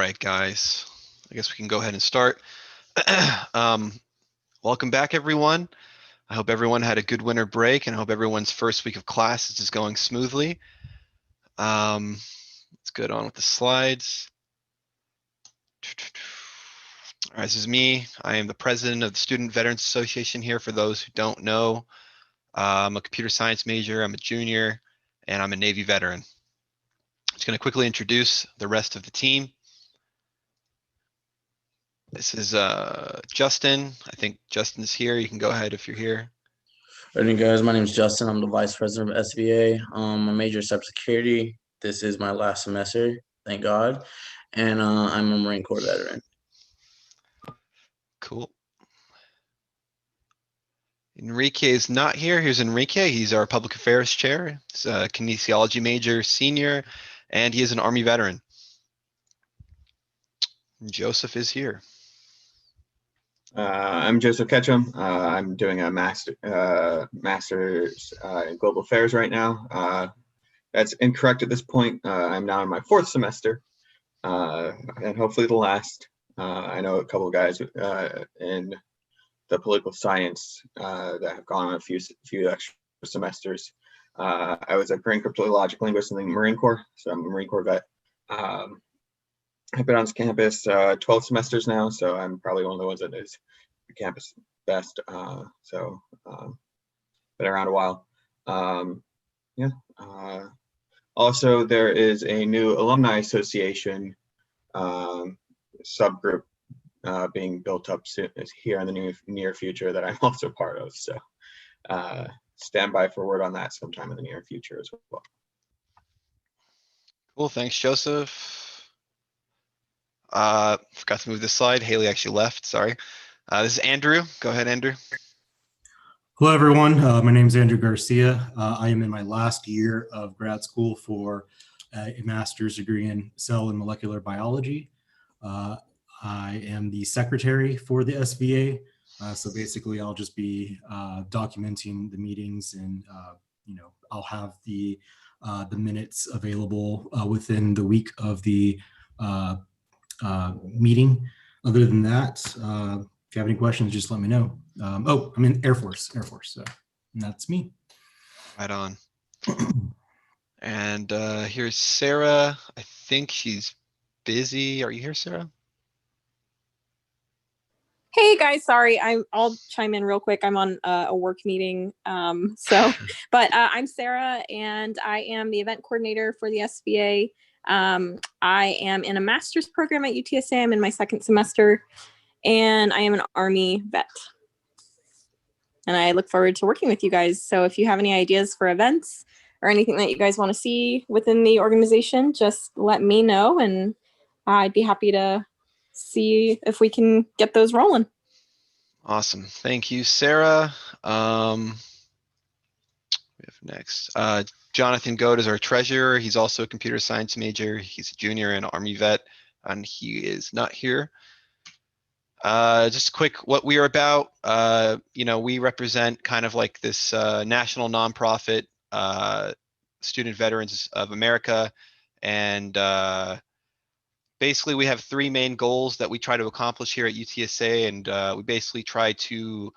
right, guys. I guess we can go ahead and start. um, Welcome back, everyone. I hope everyone had a good winter break, and I hope everyone's first week of classes is going smoothly. Let's get on with the slides. All right, this is me. I am the president of the Student Veterans Association here. For those who don't know, I'm a computer science major, I'm a junior, and I'm a Navy veteran. I'm just going to quickly introduce the rest of the team. This is Justin. I think Justin's here. You can go ahead if you're here. Good evening, guys. My name is Justin. I'm the vice president of SVA. I'm a major cybersecurity. This is my last semester, thank God. And I'm a Marine Corps veteran. Cool. Enrique is not here. Here's Enrique. He's our public affairs chair. He's a kinesiology major, senior, and he is an Army veteran. Joseph is here. I'm Joseph Ketchum. I'm doing a master's in global affairs right now. That's incorrect at this point. I'm now in my fourth semester, and hopefully the last. I know a couple of guys in the political science that have gone on a few extra semesters. I was a Marine cryptologic linguist in the Marine Corps, so I'm a Marine Corps vet. I've been on this campus 12 semesters now, so I'm probably one of the ones that is the campus best. Been around a while. Also, there is a new alumni association subgroup being built up here in the near future that I'm also part of. So stand by for word on that sometime in the near future as well. Cool. Thanks, Joseph. Forgot to move this slide. Haley actually left. Sorry. This is Andrew. Go ahead, Andrew. Hello, everyone. My name is Andrew Garcia. I am in my last year of grad school for a master's degree in cell and molecular biology. I am the secretary for the SVA. So basically, I'll just be documenting the meetings, and I'll have the minutes available within the week of the meeting. Other than that, if you have any questions, just let me know. I'm in Air Force, so and that's me. Right on. And here's Sarah. I think she's busy. Are you here, Sarah? Hey guys, sorry, I'll chime in real quick. I'm on a work meeting, but I'm Sarah, and I am the event coordinator for the SVA. I am in a master's program at UTSA. I'm in my second semester, and I am an Army vet. And I look forward to working with you guys. So if you have any ideas for events or anything that you guys want to see within the organization, just let me know, and I'd be happy to see if we can get those rolling. Awesome. Thank you, Sarah. We have next. Jonathan Goad is our treasurer. He's also a computer science major. He's a junior and Army vet, and he is not here. Just quick, what we are about. We represent kind of like this national nonprofit, Student Veterans of America, and basically we have three main goals that we try to accomplish here at UTSA, and we basically try to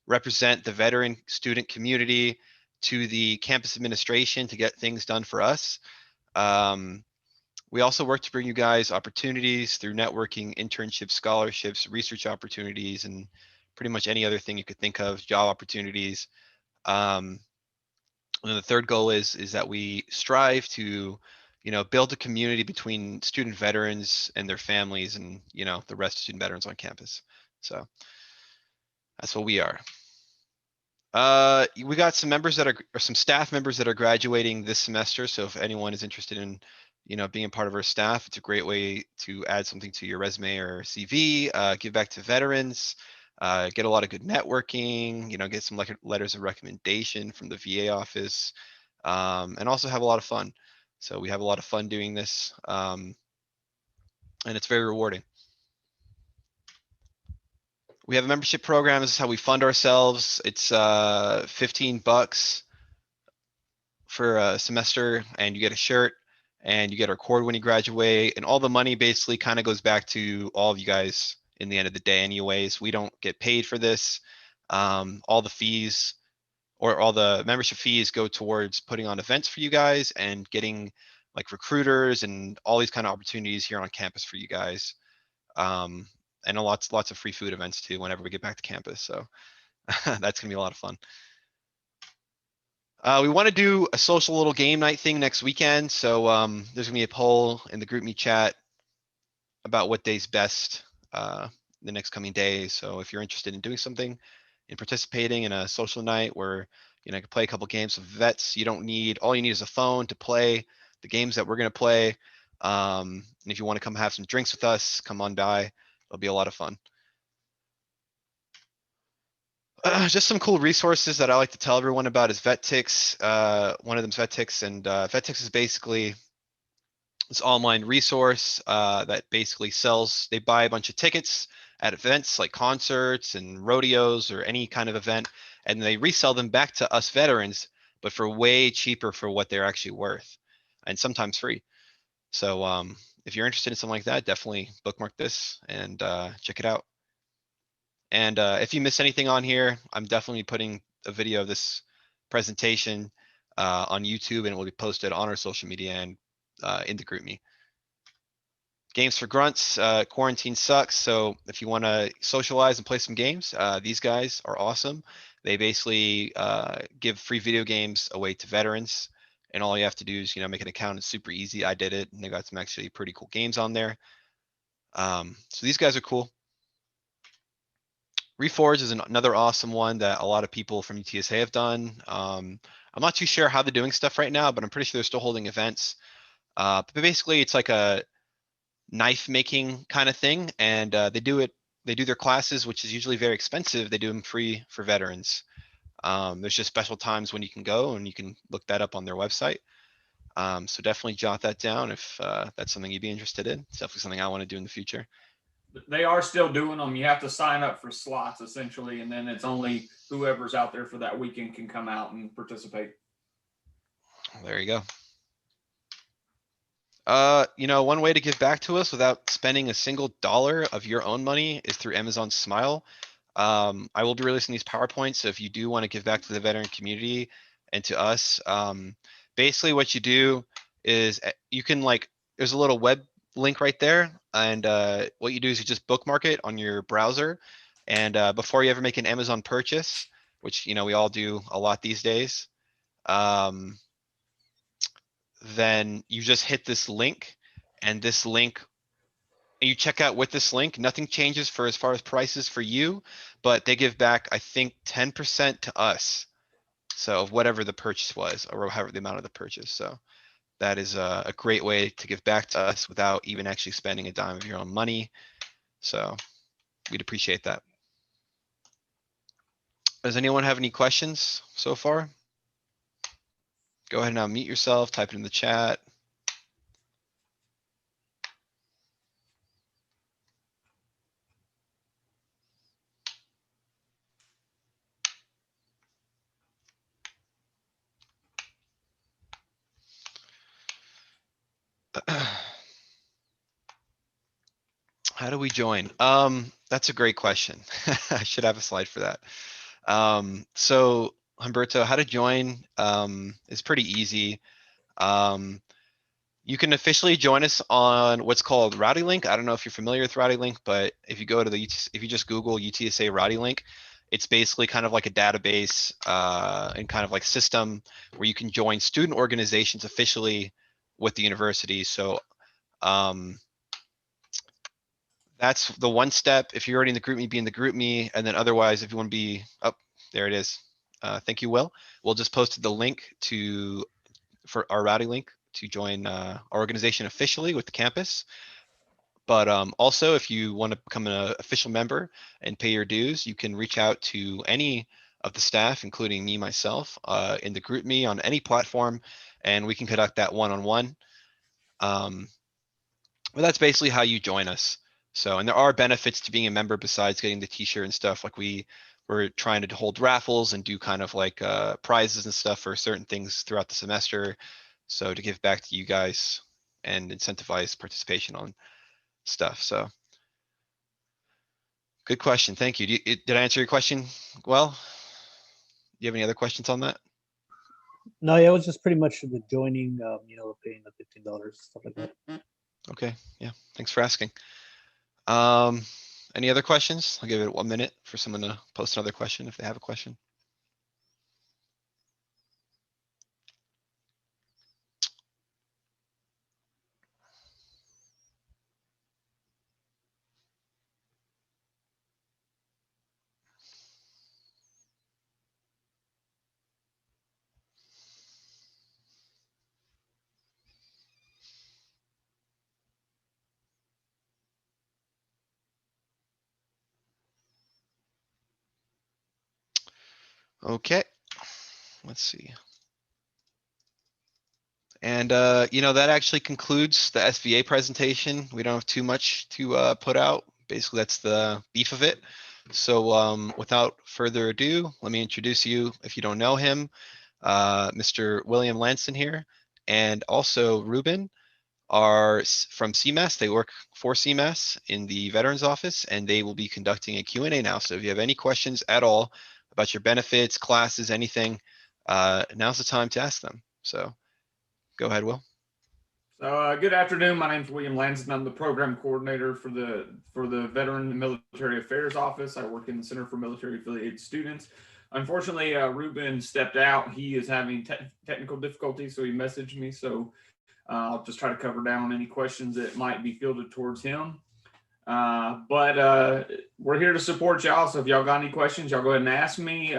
represent the veteran student community to the campus administration to get things done for us. We also work to bring you guys opportunities through networking, internships, scholarships, research opportunities, and pretty much any other thing you could think of, job opportunities. And then the third goal is that we strive to, build a community between student veterans and their families, and the rest of student veterans on campus. So that's what we are. We got some staff members that are graduating this semester. So if anyone is interested in, being a part of our staff, it's a great way to add something to your resume or CV, give back to veterans, get a lot of good networking, get some letters of recommendation from the VA office, and also have a lot of fun. So we have a lot of fun doing this, and it's very rewarding. We have a membership program. This is how we fund ourselves. It's $15 for a semester, and you get a shirt and you get our cord when you graduate, and all the money basically kind of goes back to all of you guys in the end of the day anyways. We don't get paid for this. All the fees or all the membership fees go towards putting on events for you guys and getting like recruiters and all these kind of opportunities here on campus for you guys. And lots of free food events too whenever we get back to campus. So that's gonna be a lot of fun. We want to do a social little game night thing next weekend. So there's gonna be a poll in the group me chat about what day's best the next coming days. So if you're interested in doing something, in participating in a social night where you can play a couple games with vets, all you need is a phone to play the games that we're gonna play. And if you want to come have some drinks with us, come on by. It'll be a lot of fun. Just some cool resources that I like to tell everyone about is VetTix. One of them's VetTix, and VetTix is basically this online resource that basically sells. They buy a bunch of tickets at events like concerts and rodeos or any kind of event, and they resell them back to us veterans, but for way cheaper for what they're actually worth, and sometimes free. So if you're interested in something like that, definitely bookmark this and check it out. And if you miss anything on here, I'm definitely putting a video of this presentation on YouTube, and it will be posted on our social media and in the group me. Games for grunts, quarantine sucks. So if you want to socialize and play some games, these guys are awesome. They basically give free video games away to veterans, and all you have to do is make an account. It's super easy. I did it, and they got some actually pretty cool games on there. So these guys are cool. Reforge is another awesome one that a lot of people from UTSA have done. I'm not too sure how they're doing stuff right now, but I'm pretty sure they're still holding events. But basically, it's like a knife making kind of thing, and they do their classes, which is usually very expensive. They do them free for veterans. There's just special times when you can go, and you can look that up on their website. So definitely jot that down if that's something you'd be interested in. It's definitely something I want to do in the future. They are still doing them. You have to sign up for slots essentially, and then it's only whoever's out there for that weekend can come out and participate. There you go. One way to give back to us without spending a single dollar of your own money is through Amazon Smile. I will be releasing these PowerPoints, so if you do want to give back to the veteran community and to us, basically what you do is you can there's a little web link right there, and what you do is you just bookmark it on your browser, and before you ever make an Amazon purchase, which we all do a lot these days, then you just hit this link, and this link, you check out with this link. Nothing changes for as far as prices for you, but they give back, I think, 10% to us. So of whatever the purchase was, or however the amount of the purchase. So that is a great way to give back to us without even actually spending a dime of your own money. So we'd appreciate that. Does anyone have any questions so far? Go ahead and unmute yourself, type it in the chat. How do we join? That's a great question. I should have a slide for that. So Humberto, how to join is pretty easy. You can officially join us on what's called Rowdy Link. I don't know if you're familiar with Rowdy Link, but if you go to if you just Google UTSA Rowdy Link, it's basically kind of like a database and kind of like system where you can join student organizations officially with the university. So that's the one step. If you're already in the group me, be in the group me, and then otherwise, if you want to be up, there it is. Thank you, Will. We'll just post the link for our Rowdy Link to join our organization officially with the campus. But also, if you want to become an official member and pay your dues, you can reach out to any of the staff, including me, myself, in the group me on any platform, and we can conduct that one-on-one. But that's basically how you join us. So, and there are benefits to being a member besides getting the t-shirt and stuff. Like we're trying to hold raffles and do kind of like prizes and stuff for certain things throughout the semester. So to give back to you guys and incentivize participation on stuff. So good question. Thank you. Did I answer your question well? Do you have any other questions on that? No, yeah, it was just pretty much the joining, paying the $15, stuff like that. Okay. Yeah. Thanks for asking. Any other questions? I'll give it 1 minute for someone to post another question if they have a question. Okay, let's see. And that actually concludes the SVA presentation. We don't have too much to put out. Basically, that's the beef of it. So without further ado, let me introduce you, if you don't know him, Mr. William Lanston here, and also Ruben are from CMAS. They work for CMAS in the Veterans Office, and they will be conducting a Q&A now. So if you have any questions at all about your benefits, classes, anything, now's the time to ask them. So go ahead, Will. So good afternoon. My name is William Lanston. I'm the program coordinator for the Veteran and Military Affairs Office. I work in the Center for Military Affiliated Students. Unfortunately, Ruben stepped out. He is having technical difficulties, so he messaged me. So I'll just try to cover down any questions that might be fielded towards him. But we're here to support y'all. So if y'all got any questions, y'all go ahead and ask me.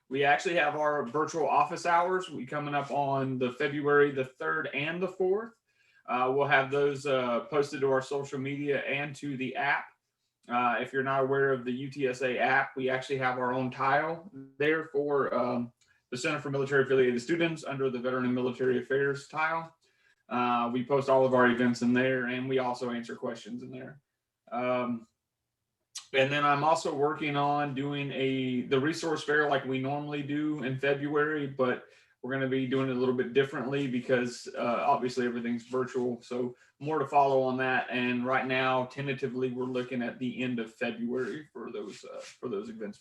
We actually have our virtual office hours. We coming up on the February the 3rd and the 4th. We'll have those posted to our social media and to the app. If you're not aware of the UTSA app, we actually have our own tile there for the Center for Military Affiliated Students under the Veteran and Military Affairs tile. We post all of our events in there, and we also answer questions in there. And then I'm also working on doing the resource fair like we normally do in February, but we're going to be doing it a little bit differently because obviously everything's virtual. So more to follow on that. And right now, tentatively, we're looking at the end of February for those events.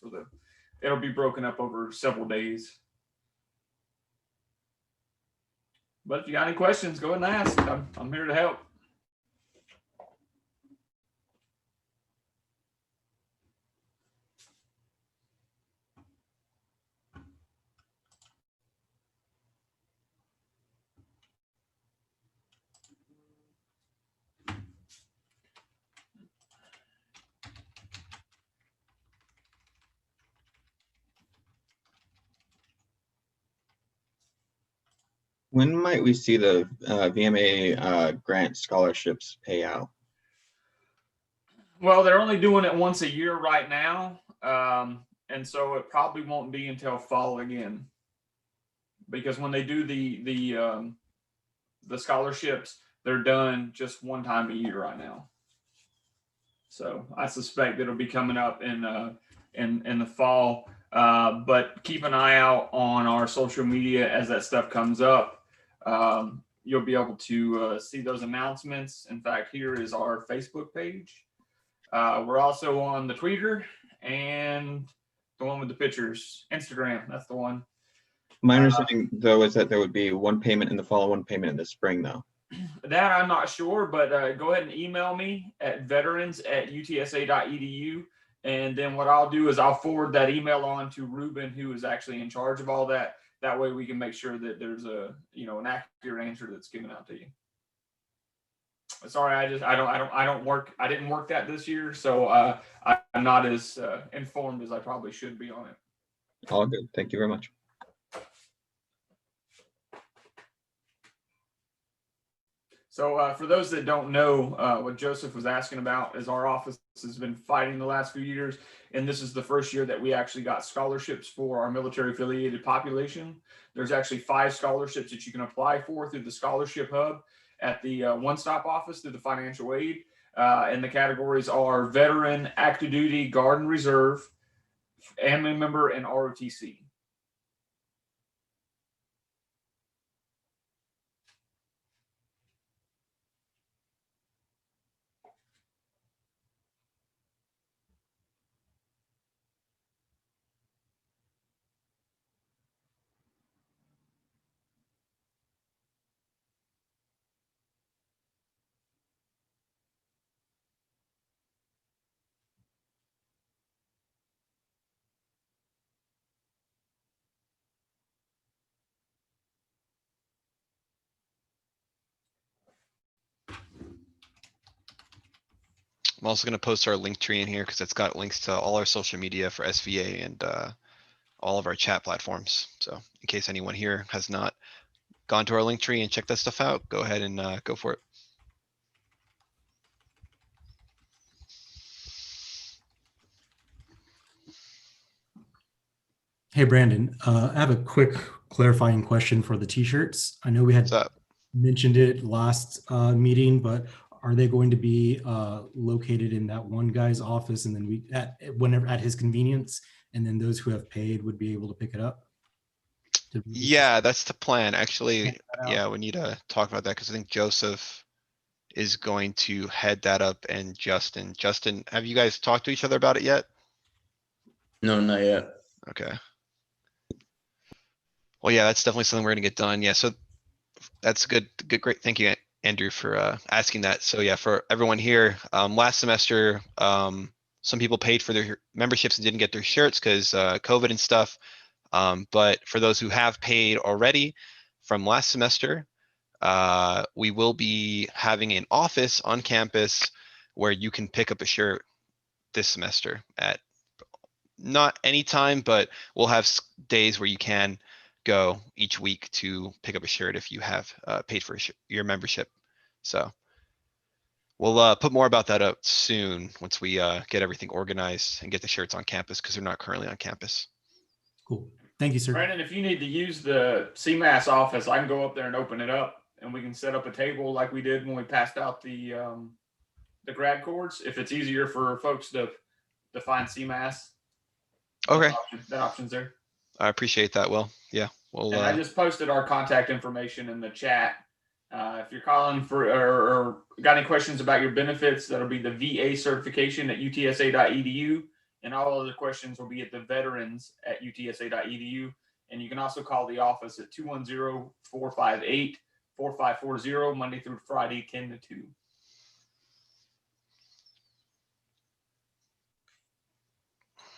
It'll be broken up over several days. But if you got any questions, go ahead and ask. I'm here to help. When might we see the VMA grant scholarships pay out? Well, they're only doing it once a year right now. And so it probably won't be until fall again. Because when they do the scholarships, they're done just one time a year right now. So I suspect it'll be coming up in the fall. But keep an eye out on our social media as that stuff comes up. You'll be able to see those announcements. In fact, here is our Facebook page. We're also on the Twitter and the one with the pictures, Instagram. That's the one. My understanding, though, is that there would be one payment in the fall, one payment in the spring, though. That I'm not sure, but go ahead and email me at veterans@utsa.edu. And then what I'll do is I'll forward that email on to Ruben, who is actually in charge of all that. That way we can make sure that there's an accurate answer that's given out to you. Sorry, I didn't work that this year, so I'm not as informed as I probably should be on it. All good. Thank you very much. So for those that don't know, what Joseph was asking about is our office has been fighting the last few years, and this is the first year that we actually got scholarships for our military affiliated population. There's actually 5 scholarships that you can apply for through the scholarship hub at the one-stop office through the financial aid. And the categories are veteran, active duty, guard and reserve, family member, and ROTC. I'm also going to post our link tree in here because it's got links to all our social media for SVA and all of our chat platforms. So in case anyone here has not gone to our link tree and checked that stuff out, go ahead and go for it. Hey, Brandon, I have a quick clarifying question for the t-shirts. I know we had What's up? mentioned it last meeting, but are they going to be located in that one guy's office and then whenever at his convenience, and then those who have paid would be able to pick it up? Yeah, that's the plan. Actually, Check that out. yeah, we need to talk about that because I think Joseph is going to head that up and Justin. Justin, have you guys talked to each other about it yet? No, not yet. Okay. Well, yeah, that's definitely something we're gonna get done. Yeah, so that's good, great. Thank you, Andrew, for asking that. So yeah, for everyone here, last semester, some people paid for their memberships and didn't get their shirts because COVID and stuff. But for those who have paid already from last semester, we will be having an office on campus where you can pick up a shirt this semester at not any time, but we'll have days where you can go each week to pick up a shirt if you have paid for your membership. So we'll put more about that up soon once we get everything organized and get the shirts on campus because they're not currently on campus. Cool. Thank you, sir. Brandon, if you need to use the CMAS office, I can go up there and open it up, and we can set up a table like we did when we passed out the grad cords. If it's easier for folks to find CMAS, Okay, that option's there. I appreciate that. Will, yeah, we'll. And I just posted our contact information in the chat. If you're calling for or got any questions about your benefits, that'll be the VA certification at utsa.edu. And all other questions will be at the veterans at utsa.edu. And you can also call the office at 210-458-4540, Monday through Friday, 10 to 2.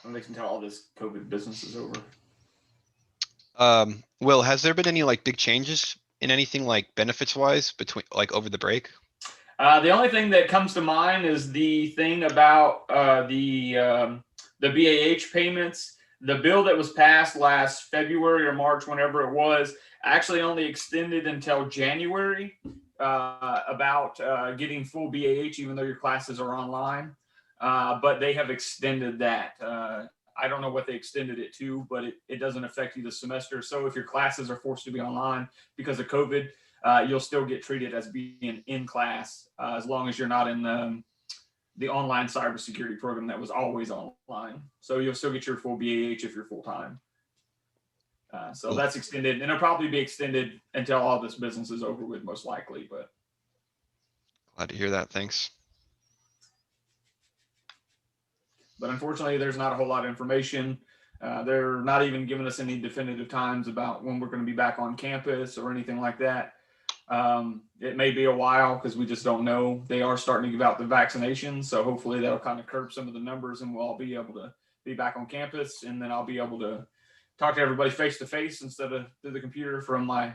And they can tell all this COVID business is over. Will, has there been any like big changes in anything like benefits wise between like over the break? The only thing that comes to mind is the thing about the BAH payments. The bill that was passed last February or March, whenever it was, actually only extended until January about getting full BAH, even though your classes are online. But they have extended that. I don't know what they extended it to, but it doesn't affect you this semester. So if your classes are forced to be online because of COVID, you'll still get treated as being in class as long as you're not in the online cybersecurity program that was always online. So you'll still get your full BAH if you're full time. So that's extended, and it'll probably be extended until all this business is over with, most likely. But Glad to hear that. Thanks. But unfortunately, there's not a whole lot of information. They're not even giving us any definitive times about when we're going to be back on campus or anything like that. It may be a while because we just don't know. They are starting to give out the vaccinations, so hopefully that'll kind of curb some of the numbers, and we'll all be able to be back on campus. And then I'll be able to talk to everybody face to face instead of through the computer from my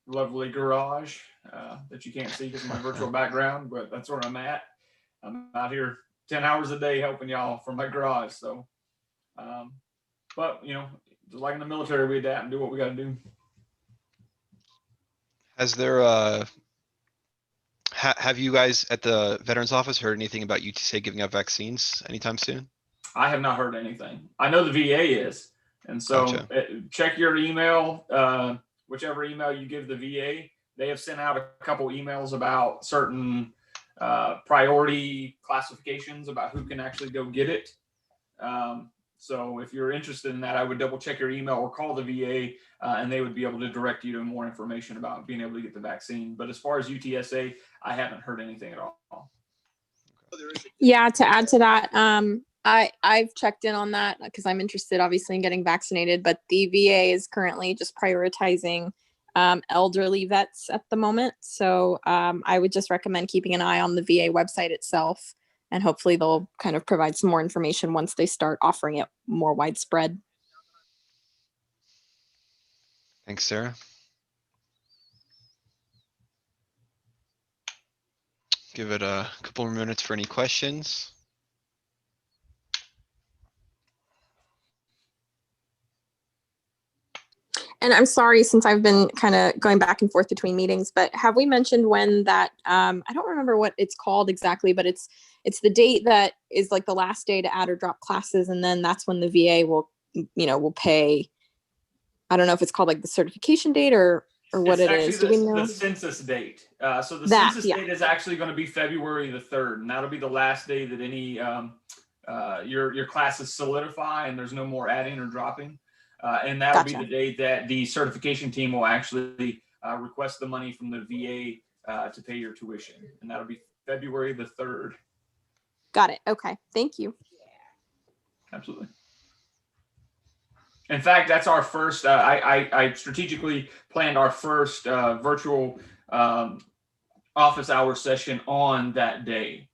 lovely garage that you can't see because of my virtual background. But that's where I'm at. I'm out here 10 hours a day helping y'all from my garage. So, but you know, just like in the military, we adapt and do what we got to do. Has there have you guys at the Veterans Office heard anything about UTSA giving out vaccines anytime soon? I have not heard anything. I know the VA is, and so Gotcha. check your email, whichever email you give the VA. They have sent out a couple emails about certain priority classifications about who can actually go get it. So if you're interested in that, I would double check your email or call the VA and they would be able to direct you to more information about being able to get the vaccine. But as far as UTSA, I haven't heard anything at all. Yeah, to add to that, I've checked in on that because I'm interested obviously in getting vaccinated, but the VA is currently just prioritizing elderly vets at the moment. So I would just recommend keeping an eye on the VA website itself, and hopefully they'll kind of provide some more information once they start offering it more widespread. Thanks, Sarah. Give it a couple more minutes for any questions. And I'm sorry, since I've been kind of going back and forth between meetings, but have we mentioned when that, I don't remember what it's called exactly, but it's the date that is like the last day to add or drop classes. And then that's when the VA will pay. I don't know if it's called like the certification date or what It's it actually is. Do we know? the census date. So the That, census yeah. date is actually going to be February the 3rd, and that'll be the last day that any your classes solidify, and there's no more adding or dropping. And that'll be Gotcha. the day that the certification team will actually request the money from the VA to pay your tuition, and that'll be February the 3rd. Got it. Okay. Thank you. Absolutely. In fact, that's our first. I strategically planned our first virtual office hour session on that day.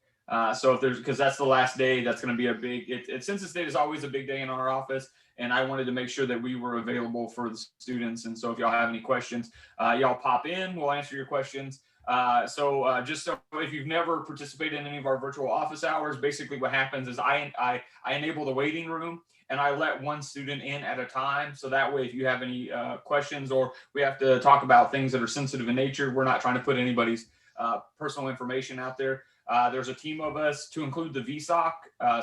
So if there's, because that's the last day, that's going to be a big. Census Day is always a big day in our office, and I wanted to make sure that we were available for the students. And so if y'all have any questions, y'all pop in. We'll answer your questions. Just so if you've never participated in any of our virtual office hours, basically what happens is I enable the waiting room, and I let one student in at a time. So that way, if you have any questions or we have to talk about things that are sensitive in nature, we're not trying to put anybody's personal information out there. There's a team of us to include the VSOC.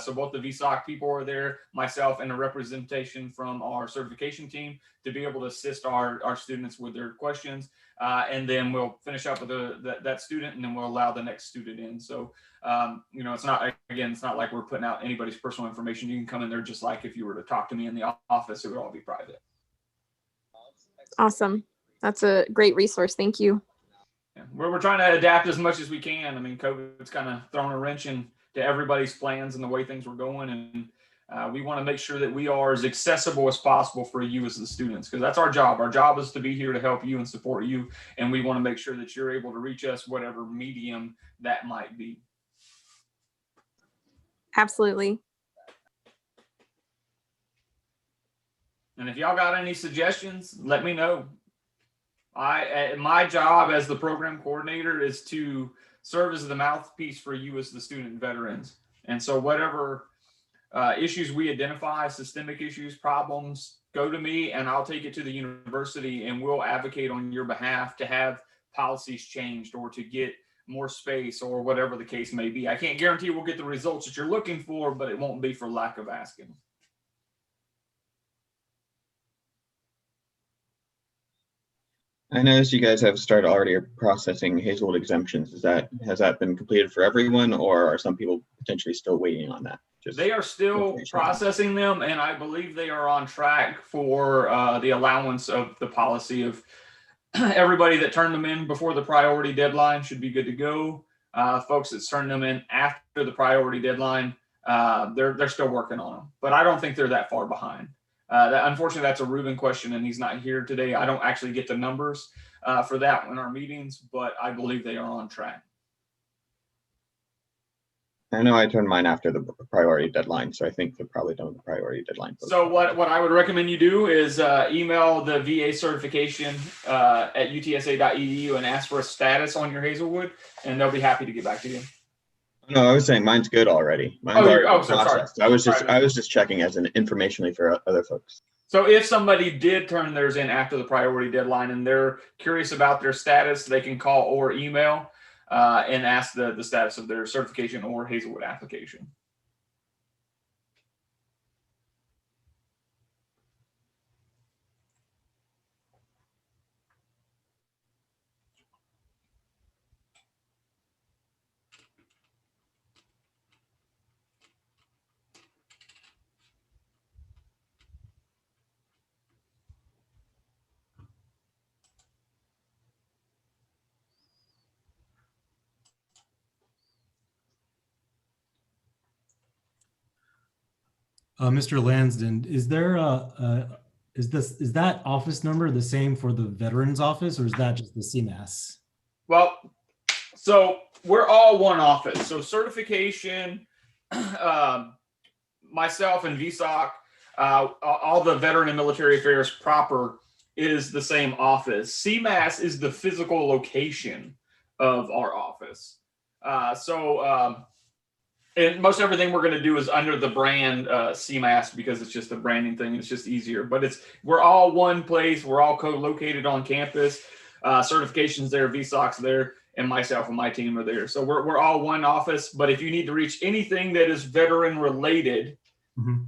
So both the VSOC people are there, myself, and a representation from our certification team to be able to assist our students with their questions. And then we'll finish up with that student, and then we'll allow the next student in. So, it's not like we're putting out anybody's personal information. You can come in there just like if you were to talk to me in the office, it would all be private. Awesome. That's a great resource. Thank you. Yeah. We're trying to adapt as much as we can. I mean, COVID's kind of thrown a wrench into everybody's plans and the way things were going. And we want to make sure that we are as accessible as possible for you as the students, because that's our job. Our job is to be here to help you and support you. And we want to make sure that you're able to reach us, whatever medium that might be. Absolutely. And if y'all got any suggestions, let me know. My job as the program coordinator is to serve as the mouthpiece for you as the student veterans. And so whatever issues we identify, systemic issues, problems, go to me and I'll take it to the university and we'll advocate on your behalf to have policies changed or to get more space or whatever the case may be. I can't guarantee we'll get the results that you're looking for, but it won't be for lack of asking. I noticed you guys have started already processing Hazelwood exemptions. Has that been completed for everyone, or are some people potentially still waiting on that? They are still processing them, and I believe they are on track for the allowance of the policy of everybody that turned them in before the priority deadline should be good to go. Folks that turned them in after the priority deadline, they're still working on them, but I don't think they're that far behind. Unfortunately, that's a Ruben question, and he's not here today. I don't actually get the numbers for that in our meetings, but I believe they are on track. I know I turned mine after the priority deadline, so I think they're probably done with the priority deadline. So what I would recommend you do is email the VA certification at utsa.edu and ask for a status on your Hazelwood, and they'll be happy to get back to you. No, I was saying mine's good already. Mine's already processed. Sorry. I was just checking as an informationally for other folks. So if somebody did turn theirs in after the priority deadline and they're curious about their status, they can call or email and ask the status of their certification or Hazelwood application. Mr. Lansden, is that office number the same for the Veterans Office, or is that just the CMAS? Well, so we're all one office. So certification, myself and VSOC, all the Veteran and Military Affairs proper is the same office. CMAS is the physical location of our office. And most everything we're going to do is under the brand CMAS because it's just a branding thing. It's just easier. But we're all one place. We're all co-located on campus. Certifications there, VSOC's there, and myself and my team are there. So we're all one office. But if you need to reach anything that is veteran related,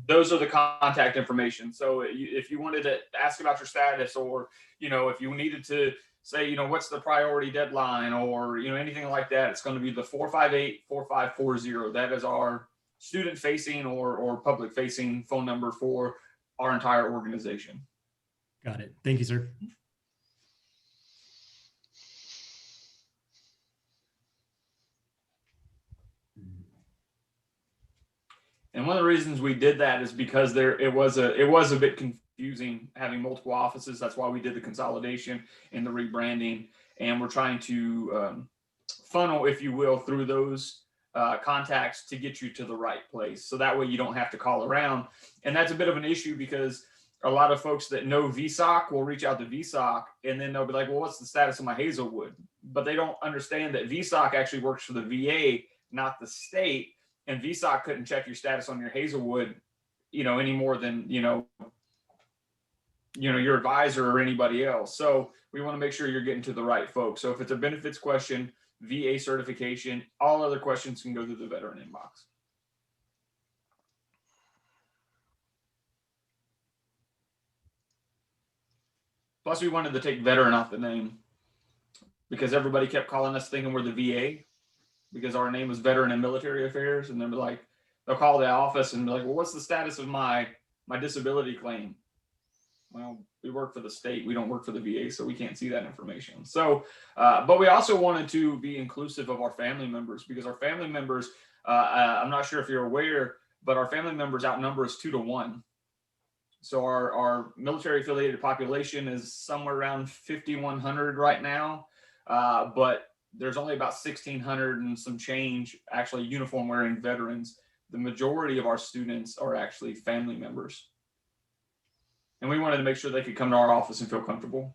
those are the contact information. So if you wanted to ask about your status, or if you needed to say, what's the priority deadline, or anything like that, it's going to be the 458-4540. That is our student facing or public facing phone number for our entire organization. Got it. Thank you, sir. And one of the reasons we did that is because it was a bit confusing having multiple offices. That's why we did the consolidation and the rebranding. And we're trying to funnel, if you will, through those contacts to get you to the right place. So that way you don't have to call around. And that's a bit of an issue because a lot of folks that know VSOC will reach out to VSOC and then they'll be like, well, what's the status of my Hazelwood? But they don't understand that VSOC actually works for the VA, not the state. And VSOC couldn't check your status on your Hazelwood, any more than, your advisor or anybody else. So we want to make sure you're getting to the right folks. So if it's a benefits question, VA certification, all other questions can go through the veteran inbox. Plus, we wanted to take veteran off the name because everybody kept calling us thinking we're the VA because our name was Veteran and Military Affairs. And they'll call the office and be like, well, what's the status of my disability claim? Well, we work for the state. We don't work for the VA, so we can't see that information. So, but we also wanted to be inclusive of our family members because our family members, I'm not sure if you're aware, but our family members outnumber us 2 to 1. So our military affiliated population is somewhere around 5,100 right now. But there's only about 1,600 and some change actually uniform wearing veterans. The majority of our students are actually family members. And we wanted to make sure they could come to our office and feel comfortable.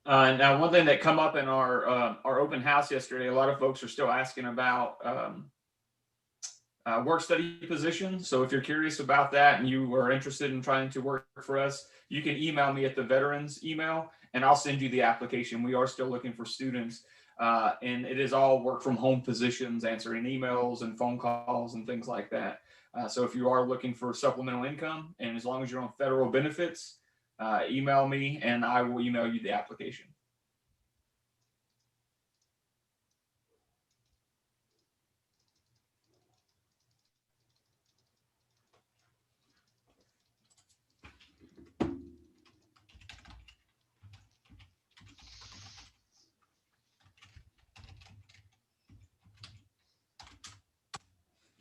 Now, one thing that come up in our open house yesterday, a lot of folks are still asking about work study positions. So if you're curious about that and you are interested in trying to work for us, you can email me at the veterans email and I'll send you the application. We are still looking for students and it is all work from home positions, answering emails and phone calls and things like that. So if you are looking for supplemental income and as long as you're on federal benefits, email me and I will email you the application.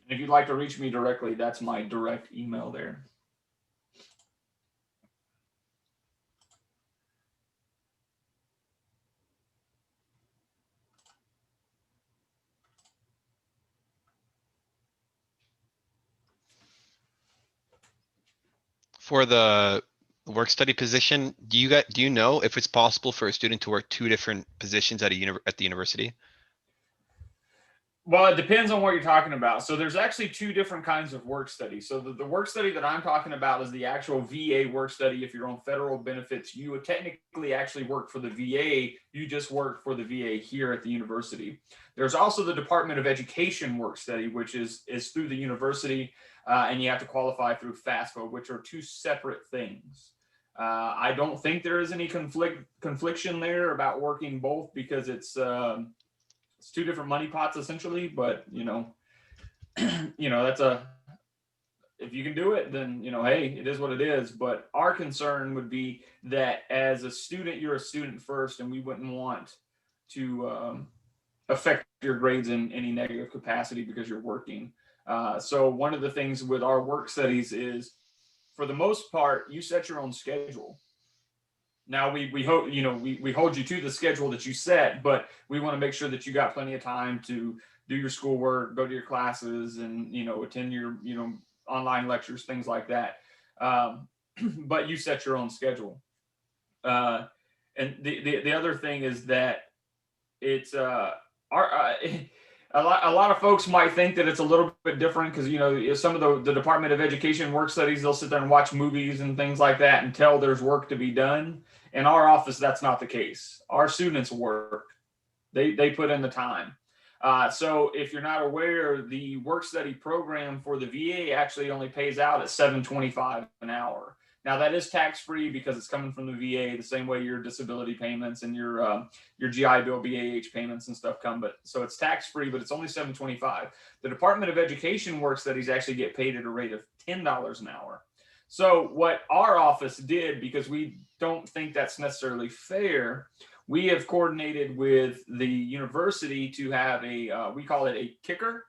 If you'd like to reach me directly, that's my direct email there. For the work study position, do you know if it's possible for a student to work 2 different positions at the university? Well, it depends on what you're talking about. So there's actually 2 different kinds of work study. So the work study that I'm talking about is the actual VA work study. If you're on federal benefits, you would technically actually work for the VA. You just work for the VA here at the university. There's also the Department of Education work study, which is through the university, and you have to qualify through FAFSA, which are 2 separate things. I don't think there is any confliction there about working both because it's 2 different money pots essentially, but that's if you can do it, then hey, it is what it is. But our concern would be that as a student, you're a student first, and we wouldn't want to affect your grades in any negative capacity because you're working. So one of the things with our work studies is, for the most part, you set your own schedule. Now we hope, we hold you to the schedule that you set, but we want to make sure that you got plenty of time to do your schoolwork, go to your classes, and attend your online lectures, things like that. But you set your own schedule. And the other thing is that it's a lot of folks might think that it's a little bit different because some of the Department of Education work studies, they'll sit there and watch movies and things like that until there's work to be done. In our office, that's not the case. Our students work. They put in the time. So if you're not aware, the work study program for the VA actually only pays out at $7.25 an hour. Now that is tax-free because it's coming from the VA, the same way your disability payments and your GI Bill, BAH payments and stuff come. But so it's tax-free, but it's only $7.25. The Department of Education work studies actually get paid at a rate of $10 an hour. So what our office did, because we don't think that's necessarily fair, we have coordinated with the university to have we call it a kicker,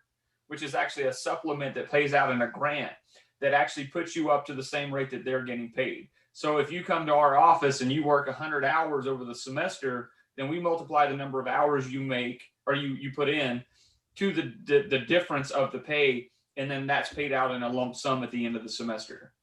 which is actually a supplement that pays out in a grant that actually puts you up to the same rate that they're getting paid. So if you come to our office and you work 100 hours over the semester, then we multiply the number of hours you make or you put in to the difference of the pay, and then that's paid out in a lump sum at the end of the semester.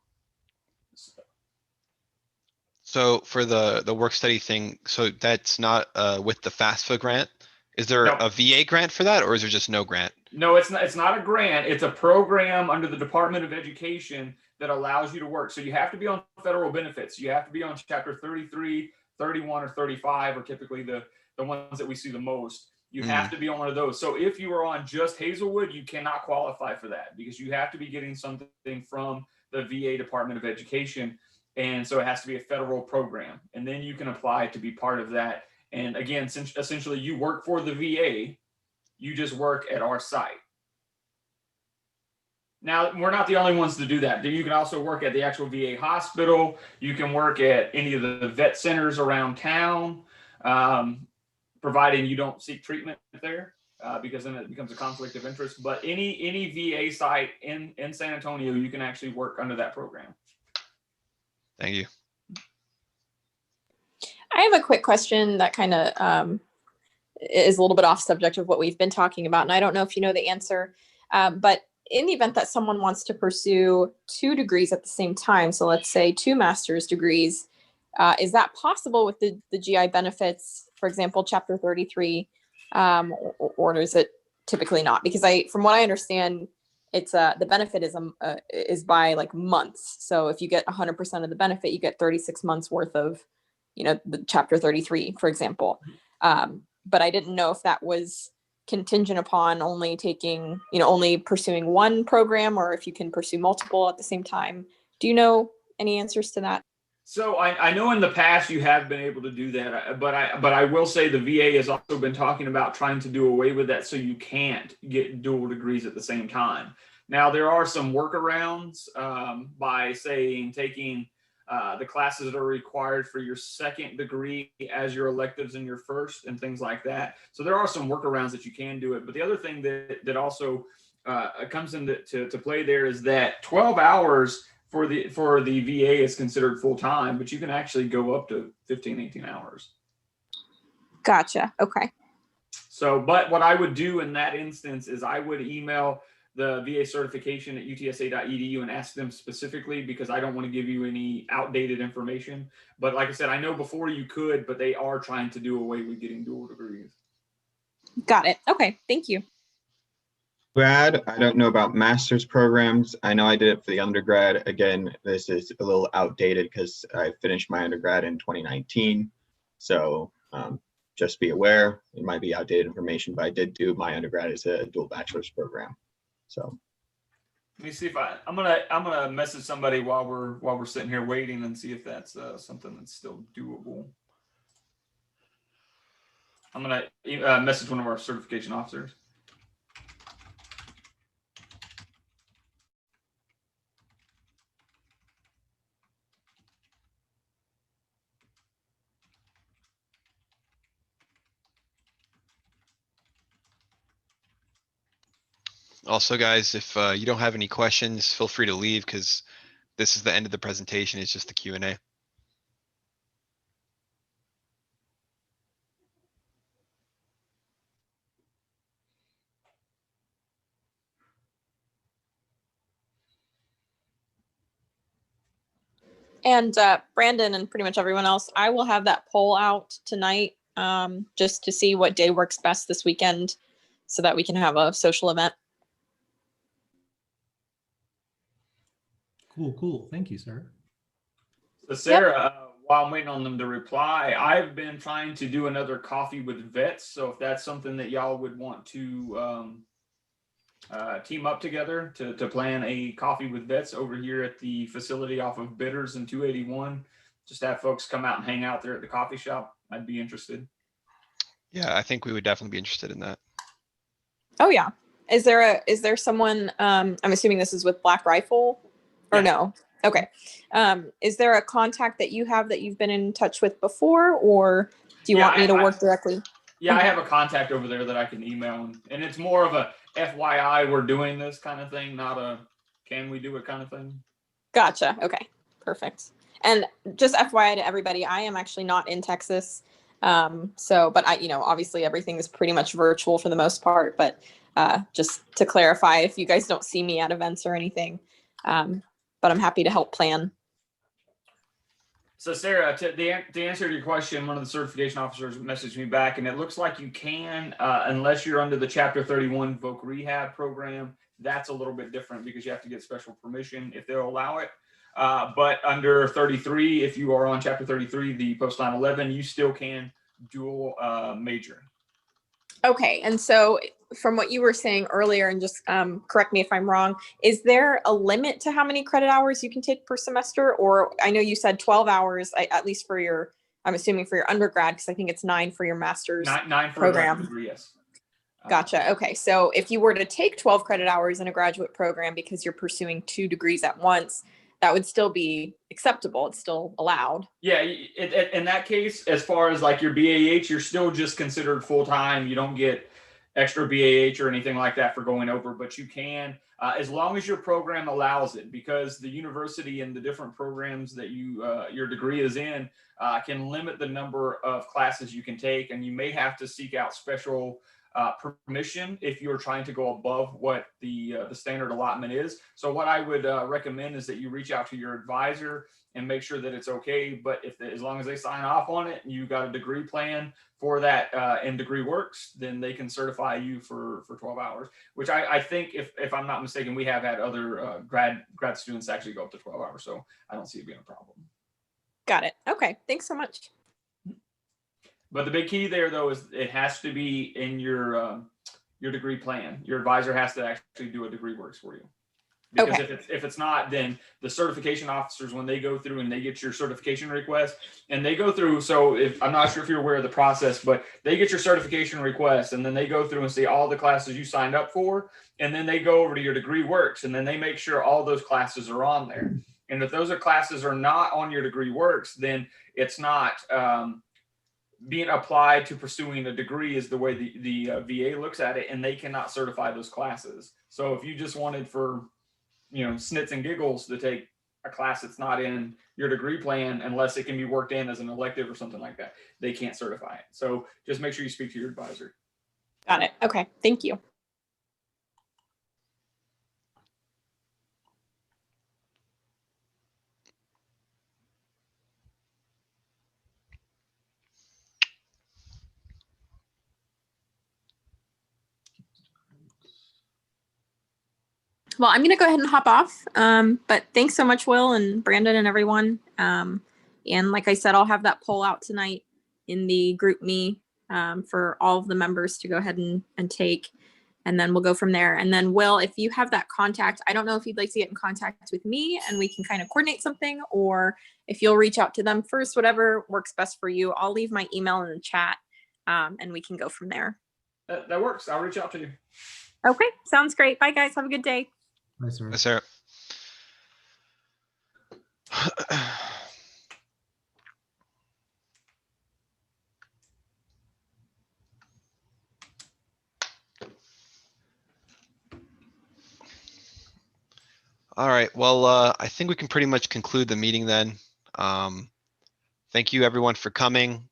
So for the work study thing, so that's not with the FAFSA grant. Is there No. a VA grant for that, or is there just no grant? No, it's not. It's not a grant. It's a program under the Department of Education that allows you to work. So you have to be on federal benefits. You have to be on Chapter 33, 31, or 35, or typically the ones that we see the most. You have to be on one of those. So if you are on just Hazelwood, you cannot qualify for that because you have to be getting something from the VA Department of Education. And so it has to be a federal program. And then you can apply to be part of that. And again, since essentially you work for the VA, you just work at our site. Now, we're not the only ones to do that. You can also work at the actual VA hospital. You can work at any of the vet centers around town, providing you don't seek treatment there, because then it becomes a conflict of interest. But any VA site in San Antonio, you can actually work under that program. Thank you. I have a quick question that kind of is a little bit off subject of what we've been talking about. And I don't know if you know the answer, but in the event that someone wants to pursue 2 degrees at the same time, so let's say 2 master's degrees, is that possible with the GI benefits, for example, Chapter 33, or is it typically not? Because from what I understand, it's the benefit is by like months. So if you get 100% of the benefit, you get 36 months worth of, the Chapter 33, for example. But I didn't know if that was contingent upon only taking, only pursuing one program, or if you can pursue multiple at the same time. Do you know any answers to that? So I know in the past you have been able to do that, but I will say the VA has also been talking about trying to do away with that so you can't get dual degrees at the same time. Now there are some workarounds by saying taking the classes that are required for your second degree as your electives in your first and things like that. So there are some workarounds that you can do it. But the other thing that also comes into play there is that 12 hours for the VA is considered full time, but you can actually go up to 15, 18 hours. Gotcha. Okay. So, but what I would do in that instance is I would email the VA certification at utsa.edu and ask them specifically, because I don't want to give you any outdated information. But like I said, I know before you could, but they are trying to do away with getting dual degrees. Got it. Okay. Thank you. Grad, I don't know about master's programs. I know I did it for the undergrad. Again, this is a little outdated because I finished my undergrad in 2019. So just be aware, it might be outdated information, but I did do my undergrad as a dual bachelor's program. So let me see if I'm gonna message somebody while we're sitting here waiting and see if that's something that's still doable. I'm gonna message one of our certification officers. Also, guys, if you don't have any questions, feel free to leave because this is the end of the presentation. It's just the Q&A. And Brandon and pretty much everyone else, I will have that poll out tonight just to see what day works best this weekend so that we can have a social event. Cool. Thank you, Sarah. So Sarah, while I'm waiting on them to reply, I've been trying to do another coffee with vets. So if that's something that y'all would want to team up together to plan a coffee with vets over here at the facility off of Bitters and 281, just have folks come out and hang out there at the coffee shop, I'd be interested. Yeah, I think we would definitely be interested in that. Oh yeah. Is there someone, I'm assuming this is with Black Rifle or Yeah. no? Okay. Is there a contact that you have that you've been in touch with before, or do you Yeah, want me to work directly? Yeah, I Okay. have a contact over there that I can email, and it's more of a FYI, we're doing this kind of thing, not a can we do it kind of thing. Gotcha. Okay. Perfect. And just FYI to everybody, I am actually not in Texas. But I, obviously everything is pretty much virtual for the most part, but just to clarify, if you guys don't see me at events or anything, but I'm happy to help plan. So Sarah, to answer your question, one of the certification officers messaged me back, and it looks like you can, unless you're under the Chapter 31 Voc Rehab program. That's a little bit different because you have to get special permission if they'll allow it. But under 33, if you are on Chapter 33, the post 9/11, you still can dual major. Okay. And so from what you were saying earlier, and just correct me if I'm wrong, is there a limit to how many credit hours you can take per semester? Or I know you said 12 hours, at least for your, I'm assuming for your undergrad, because I think it's 9 for your master's Nine for program. a degree, yes. Gotcha. Okay. So if you were to take 12 credit hours in a graduate program because you're pursuing 2 degrees at once, that would still be acceptable. It's still allowed. Yeah, in that case, as far as like your BAH, you're still just considered full-time. You don't get extra BAH or anything like that for going over, but you can, as long as your program allows it, because the university and the different programs that your degree is in can limit the number of classes you can take, and you may have to seek out special permission if you're trying to go above what the standard allotment is. So what I would recommend is that you reach out to your advisor and make sure that it's okay. But as long as they sign off on it and you got a degree plan for that and degree works, then they can certify you for 12 hours, which I think, if I'm not mistaken, we have had other grad students actually go up to 12 hours. So I don't see it being a problem. Got it. Okay. Thanks so much. But the big key there, though, is it has to be in your degree plan. Your advisor has to actually do a degree works for you. Because Okay. if it's not, then the certification officers, when they go through and they get your certification request, and they go through, so if I'm not sure if you're aware of the process, but they get your certification request, and then they go through and see all the classes you signed up for, and then they go over to your degree works, and then they make sure all those classes are on there. And if those classes are not on your degree works, then it's not being applied to pursuing a degree, is the way the VA looks at it, and they cannot certify those classes. So if you just wanted for snits and giggles to take a class that's not in your degree plan, unless it can be worked in as an elective or something like that, they can't certify it. So just make sure you speak to your advisor. Got it. Okay. Thank you. Well, I'm going to go ahead and hop off. But thanks so much, Will and Brandon and everyone. And like I said, I'll have that poll out tonight in the group me for all of the members to go ahead and take. And then we'll go from there. And then, Will, if you have that contact, I don't know if you'd like to get in contact with me and we can kind of coordinate something, or if you'll reach out to them first, whatever works best for you. I'll leave my email in the chat and we can go from there. That works. I'll reach out to you. Okay. Sounds great. Bye, guys. Have a good day. Bye, Sarah. Yes, sir. All right, well, I think we can pretty much conclude the meeting then. Thank you everyone for coming.